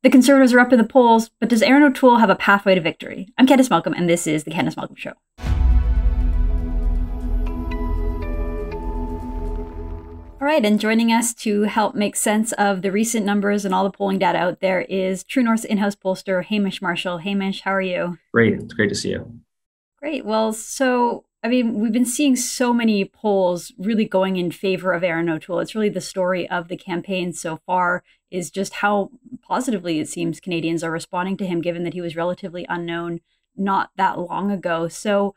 The Conservatives are up in the polls, but does Erin O'Toole have a pathway to victory? I'm Candice Malcolm, and this is the Candice Malcolm Show. All right, and joining us to help make sense of the recent numbers and all the polling data out there is True North's in-house pollster, Hamish Marshall. Hamish, how are you? Great. It's great to see you. Great. Well, we've been seeing so many polls really going in favor of Erin O'Toole. It's really the story of the campaign so far, is just how positively it seems Canadians are responding to him, given that he was relatively unknown not that long ago. So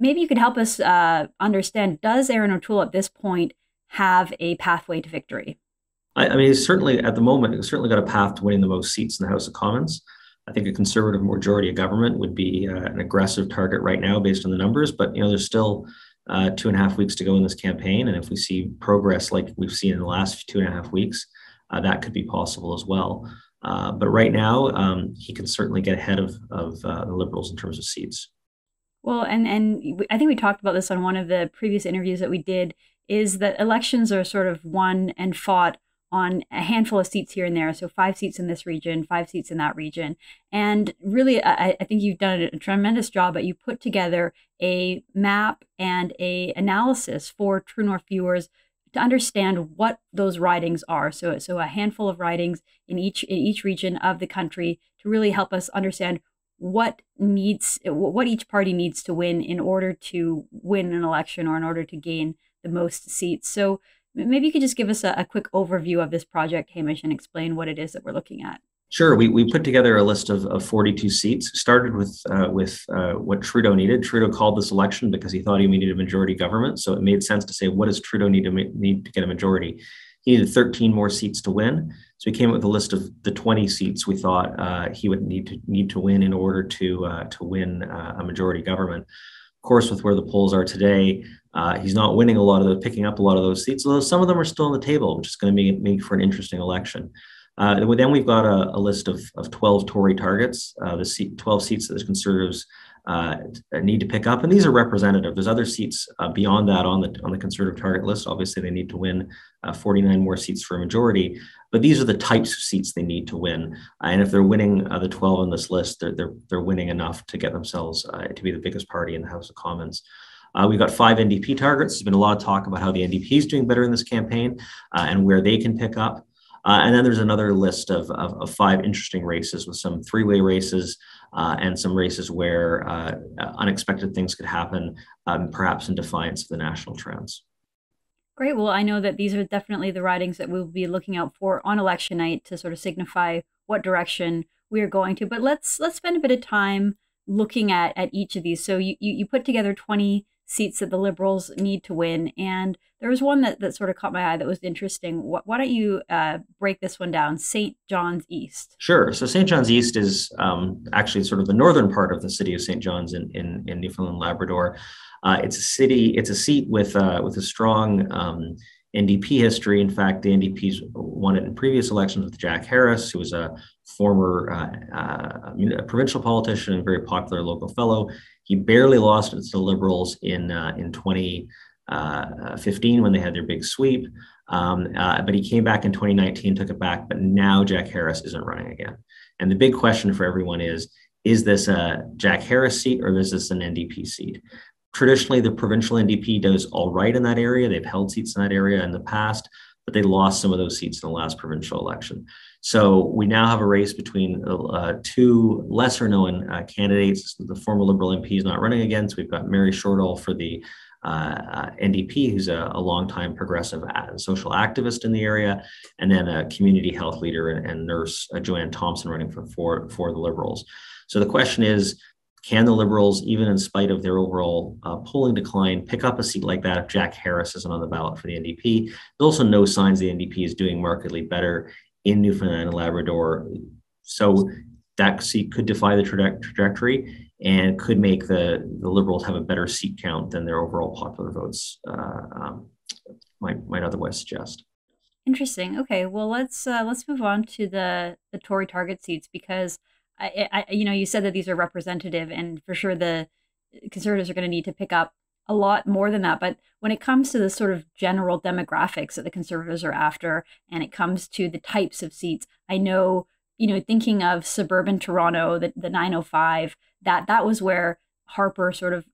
maybe you could help us understand, does Erin O'Toole at this point have a pathway to victory? I mean, he's certainly, at the moment, he's certainly got a path to winning the most seats in the House of Commons. I think a Conservative majority of government would be an aggressive target right now based on the numbers, but there's still 2.5 weeks to go in this campaign. And if we see progress like we've seen in the last 2.5 weeks, that could be possible as well. But right now, he can certainly get ahead of the Liberals in terms of seats. Well, and I think we talked about this on one of the previous interviews that we did, is that elections are sort of won and fought on a handful of seats here and there. So 5 seats in this region, 5 seats in that region. And really, I think you've done a tremendous job, but you put together a map and a analysis for True North viewers to understand what those ridings are. So a handful of ridings in each region of the country to really help us understand what each party needs to win in order to win an election or in order to gain the most seats. So maybe you could just give us a quick overview of this project, Hamish, and explain what it is that we're looking at. Sure. We put together a list of 42 seats. Started with what Trudeau needed. Trudeau called this election because he thought he needed a majority government. So it made sense to say, what does Trudeau need to get a majority? He needed 13 more seats to win. So he came up with a list of the 20 seats we thought he would need to win in order to win a majority government. Of course, with where the polls are today, he's not winning picking up a lot of those seats, although some of them are still on the table, which is going to make for an interesting election. Then we've got a list of 12 Tory targets, 12 seats that the Conservatives need to pick up, and these are representative. There's other seats beyond that on the Conservative target list. Obviously, they need to win 49 more seats for a majority, but these are the types of seats they need to win. And if they're winning the 12 on this list, they're winning enough to get themselves to be the biggest party in the House of Commons. We've got 5 NDP targets. There's been a lot of talk about how the NDP is doing better in this campaign and where they can pick up. And then there's another list of 5 interesting races with some 3-way races and some races where unexpected things could happen, perhaps in defiance of the national trends. Great. Well, I know that these are definitely the ridings that we'll be looking out for on election night to sort of signify what direction we are going to. But let's spend a bit of time looking at each of these. So you put together 20 seats that the Liberals need to win. And there was one that sort of caught my eye that was interesting. Why don't you break this one down? St. John's East. Sure. So St. John's East is actually sort of the northern part of the city of St. John's in Newfoundland and Labrador. It's a seat with a strong NDP history. In fact, the NDP's won it in previous elections with Jack Harris, who was a former provincial politician and very popular local fellow. He barely lost it to the Liberals in 2015 when they had their big sweep. But he came back in 2019, took it back. But now Jack Harris isn't running again. And the big question for everyone is this a Jack Harris seat or is this an NDP seat? Traditionally, the provincial NDP does all right in that area. They've held seats in that area in the past, but they lost some of those seats in the last provincial election. So we now have a race between 2 lesser-known candidates. The former Liberal MP is not running again. So we've got Mary Shortall for the NDP, who's a longtime progressive social activist in the area, and then a community health leader and nurse, Joanne Thompson, running for the Liberals. So the question is, can the Liberals, even in spite of their overall polling decline, pick up a seat like that if Jack Harris isn't on the ballot for the NDP? There's also no signs the NDP is doing markedly better in Newfoundland and Labrador. So that seat could defy the trajectory and could make the Liberals have a better seat count than their overall popular votes might otherwise suggest. Interesting. Okay, well let's move on to the Tory target seats, because you said that these are representative, and for sure the Conservatives are going to need to pick up a lot more than that. But when it comes to the sort of general demographics that the Conservatives are after, and it comes to the types of seats, I know thinking of suburban Toronto, the 905, that was where Harper sort of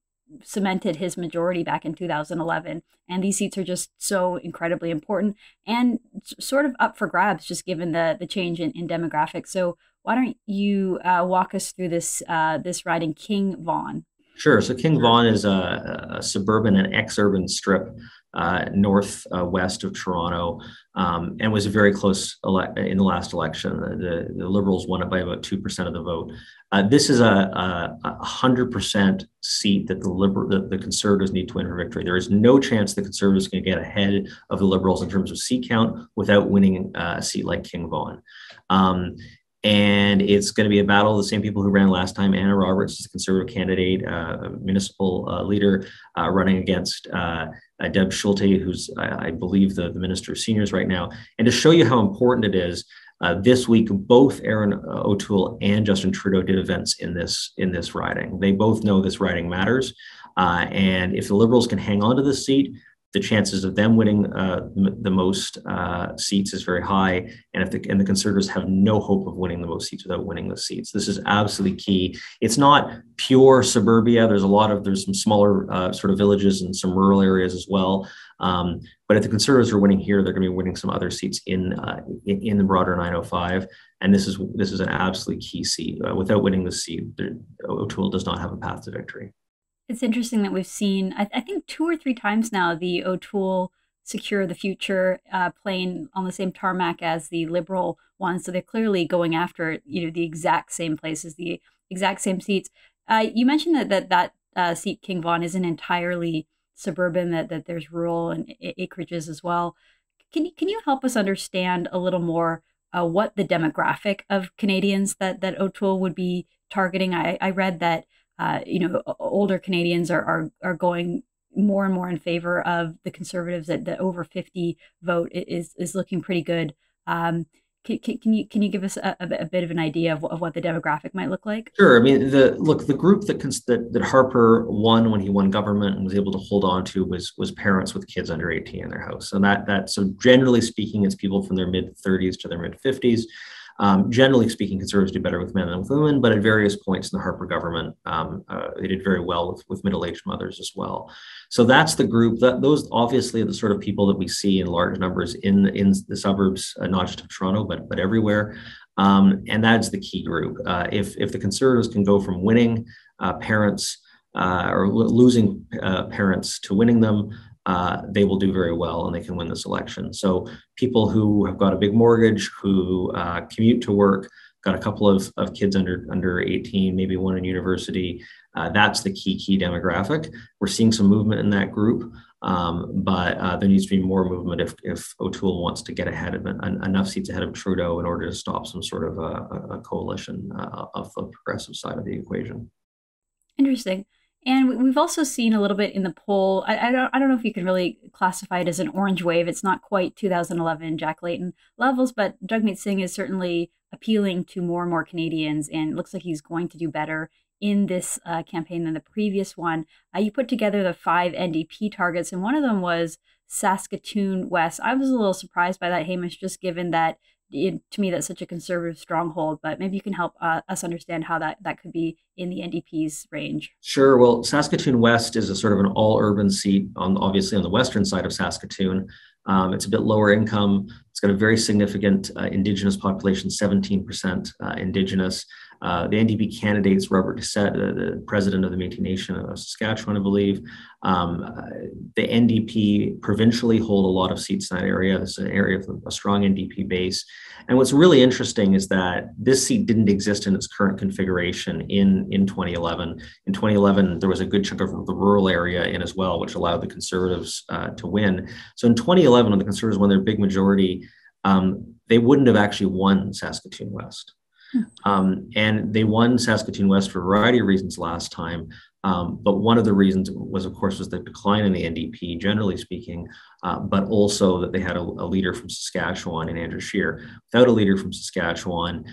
cemented his majority back in 2011. And these seats are just so incredibly important and sort of up for grabs, just given the change in demographics. So why don't you walk us through this riding, King Vaughan? Sure. So King Vaughan is a suburban and ex-urban strip northwest of Toronto, and was very close in the last election. The Liberals won it by about 2% of the vote. This is a 100% seat that the Conservatives need to win for victory. There is no chance the Conservatives can get ahead of the Liberals in terms of seat count without winning a seat like King Vaughan. And it's going to be a battle of the same people who ran last time. Anna Roberts is a Conservative candidate, municipal leader, running against Deb Schulte, who's, I believe, the Minister of Seniors right now. And to show you how important it is, this week, both Erin O'Toole and Justin Trudeau did events in this riding. They both know this riding matters. And if the Liberals can hang on to this seat, the chances of them winning the most seats is very high, and the Conservatives have no hope of winning the most seats without winning the seats. This is absolutely key. It's not pure suburbia. There's some smaller sort of villages and some rural areas as well. But if the Conservatives are winning here, they're going to be winning some other seats in the broader 905. And this is an absolutely key seat. Without winning the seat, O'Toole does not have a path to victory. It's interesting that we've seen, I think 2 or 3 times now, the O'Toole Secure the Future plane on the same tarmac as the Liberal one. So they're clearly going after, the exact same places, the exact same seats. You mentioned that seat, King Vaughan, isn't entirely suburban, that there's rural and acreages as well. Can you help us understand a little more what the demographic of Canadians that O'Toole would be targeting? I read that older Canadians are going more and more in favor of the Conservatives. That the over 50 vote is looking pretty good. Can you give us a bit of an idea of what the demographic might look like? Sure. I mean, the group that Harper won when he won government and was able to hold on to was parents with kids under 18 in their house. And so generally speaking, it's people from their mid 30s to their mid 50s. Generally speaking, Conservatives do better with men than with women, but at various points in the Harper government, they did very well with middle-aged mothers as well. So that's the group. Those obviously are the sort of people that we see in large numbers in the suburbs, not just of Toronto, but everywhere. And that's the key group. If the Conservatives can go from winning parents or losing parents to winning them, they will do very well and they can win this election. So people who have got a big mortgage, who commute to work, got a couple of kids under 18, maybe one in university, that's the key demographic. We're seeing some movement in that group, but there needs to be more movement if O'Toole wants to get ahead of enough seats ahead of Trudeau in order to stop some sort of a coalition of the progressive side of the equation. Interesting. And we've also seen a little bit in the poll. I don't know if you can really classify it as an orange wave. It's not quite 2011 Jack Layton levels, but Jagmeet Singh is certainly appealing to more and more Canadians, and it looks like he's going to do better in this campaign than the previous one. You put together the 5 NDP targets, and one of them was Saskatoon West. I was a little surprised by that, Hamish, just given that to me that's such a Conservative stronghold, but maybe you can help us understand how that could be in the NDP's range. Sure. Well, Saskatoon West is a sort of an all-urban seat, obviously on the western side of Saskatoon. It's a bit lower income. It's got a very significant Indigenous population, 17% Indigenous. The NDP candidates, Robert Doucette, the president of the Métis Nation of Saskatchewan, I believe. The NDP provincially hold a lot of seats in that area. This is an area of a strong NDP base. And what's really interesting is that this seat didn't exist in its current configuration in 2011. In 2011, there was a good chunk of the rural area in as well, which allowed the Conservatives to win. So in 2011, when the Conservatives won their big majority, they wouldn't have actually won Saskatoon West. And they won Saskatoon West for a variety of reasons last time. But one of the reasons was, of course, was the decline in the NDP, generally speaking, but also that they had a leader from Saskatchewan in Andrew Scheer. Without a leader from Saskatchewan,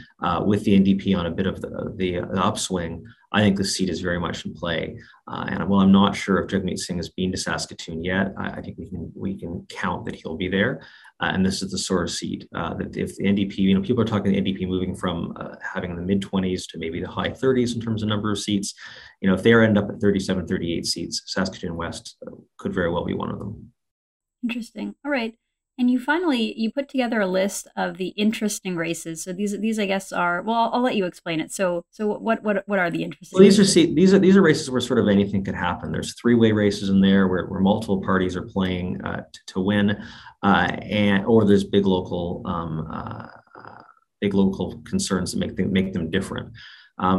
with the NDP on a bit of the upswing, I think the seat is very much in play. And while I'm not sure if Jagmeet Singh has been to Saskatoon yet, I think we can count that he'll be there. And this is the sort of seat that if the NDP, people are talking the NDP moving from having the mid-20s to maybe the high 30s in terms of number of seats. If they end up at 37, 38 seats, Saskatoon West could very well be one of them. Interesting. All right. And you put together a list of the interesting races. So these I guess are, well, I'll let you explain it. So what are the interesting? Well, these are races where sort of anything could happen. There's three-way races in there where multiple parties are playing to win, or there's big local concerns that make them different.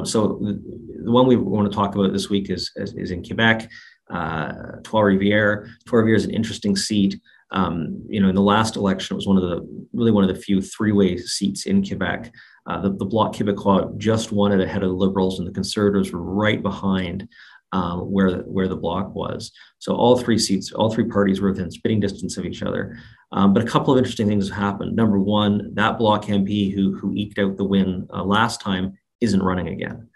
So the one we want to talk about this week is in Quebec, Trois-Rivières. Trois-Rivières is an interesting seat. In the last election, it was one of the few three-way seats in Quebec. The Bloc Québécois just won it ahead of the Liberals, and the Conservatives were right behind where the Bloc was. So all three parties were within spitting distance of each other. But a couple of interesting things have happened. Number one, that Bloc MP who eked out the win last time isn't running again.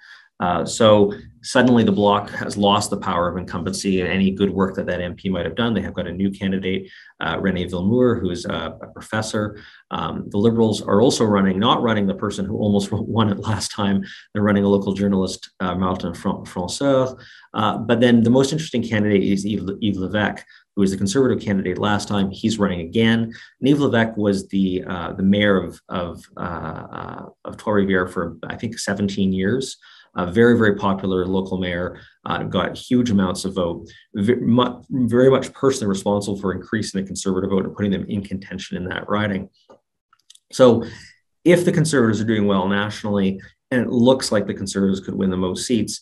So suddenly the Bloc has lost the power of incumbency and any good work that MP might have done. They have got a new candidate, René Villemour, who is a professor. The Liberals are also not running the person who almost won it last time. They're running a local journalist, Martin François. But then the most interesting candidate is Yves Lévesque, who was the Conservative candidate last time. He's running again. And Yves Lévesque was the mayor of Trois-Rivières for, I think, 17 years. A very, very popular local mayor, got huge amounts of vote, very much personally responsible for increasing the Conservative vote and putting them in contention in that riding. So if the Conservatives are doing well nationally, and it looks like the Conservatives could win the most seats,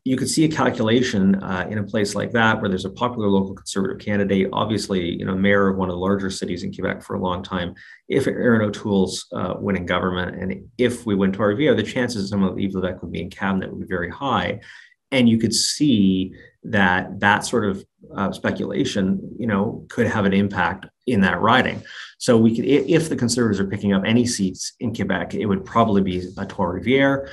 you could see a calculation in a place like that where there's a popular local Conservative candidate, obviously, mayor of one of the larger cities in Quebec for a long time. If Erin O'Toole's winning government, and if we win Trois-Rivières, the chances someone like Yves Lévesque would be in cabinet would be very high. And you could see that sort of speculation, could have an impact in that riding. So we could, if the Conservatives are picking up any seats in Quebec, it would probably be a Trois-Rivières.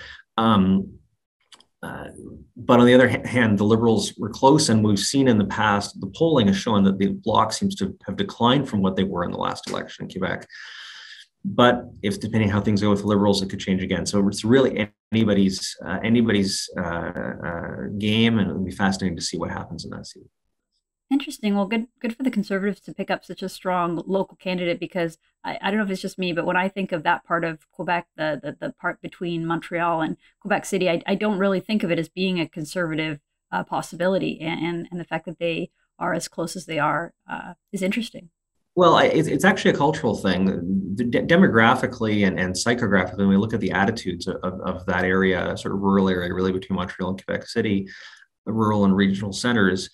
But on the other hand, the Liberals were close, and we've seen in the past, the polling has shown that the Bloc seems to have declined from what they were in the last election in Quebec. But if depending how things go with the Liberals, it could change again. So it's really anybody's game, and it'll be fascinating to see what happens in that seat. Interesting. Well, good for the Conservatives to pick up such a strong local candidate, because I don't know if it's just me, but when I think of that part of Quebec, the part between Montreal and Quebec City, I don't really think of it as being a Conservative possibility. And the fact that they are as close as they are is interesting. Well, it's actually a cultural thing. Demographically and psychographically, when we look at the attitudes of that area, sort of rural area, really between Montreal and Quebec City, rural and regional centers,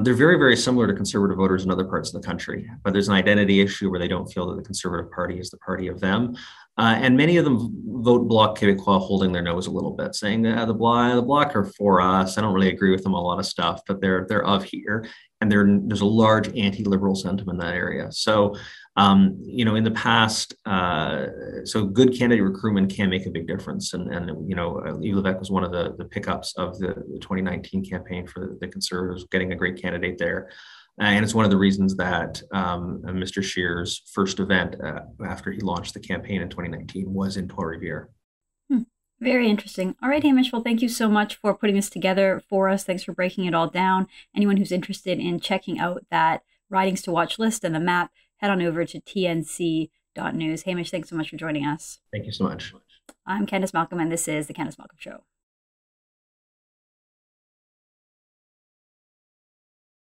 they're very, very similar to Conservative voters in other parts of the country, but there's an identity issue where they don't feel that the Conservative Party is the party of them. And many of them vote Bloc Québécois, holding their nose a little bit, saying the Bloc are for us. I don't really agree with them on a lot of stuff, but they're of here. And there's a large anti-liberal sentiment in that area. So, in the past, so good candidate recruitment can make a big difference. And Yves Lévesque was one of the pickups of the 2019 campaign for the Conservatives, getting a great candidate there. And it's one of the reasons that Mr. Scheer's first event after he launched the campaign in 2019 was in Trois-Rivières. Very interesting. All right, Hamish. Well, thank you so much for putting this together for us. Thanks for breaking it all down. Anyone who's interested in checking out that Ridings to Watch list and the map, head on over to tnc.news. Hamish, thanks so much for joining us. Thank you so much. I'm Candice Malcolm, and this is The Candice Malcolm Show.